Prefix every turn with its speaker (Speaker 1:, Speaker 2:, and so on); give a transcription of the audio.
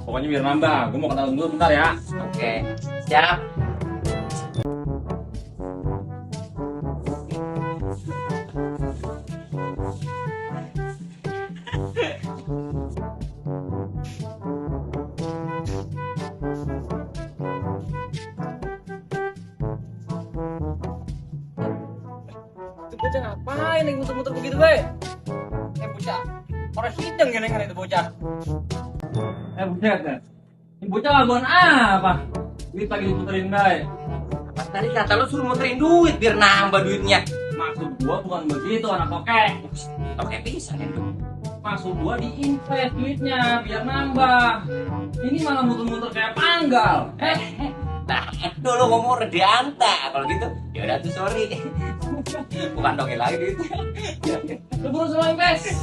Speaker 1: Pokoknya biar nambah. Gue mau ketahuan dulu bentar ya.
Speaker 2: Oke, siap.
Speaker 3: Itu bocah ngapain nih muter-muter begitu, gue? Bocah. Orang hidang gini kan itu bocah.
Speaker 1: Buset deh. Ini bocah laguan apa? Duit lagi diputerin, Bay.
Speaker 2: Pas tadi kata lu suruh muterin duit biar nambah duitnya.
Speaker 1: Maksud gua bukan begitu, anak tokek.
Speaker 2: Oke, bisa kan?
Speaker 1: Maksud gua diinvest duitnya biar nambah. Ini malah muter-muter kayak panggal.
Speaker 2: Nah, dulu ngomong Redianta. Kalau gitu, ya udah tuh sorry. Bukan dongeng lagi duitnya.
Speaker 1: Lu perlu semua invest.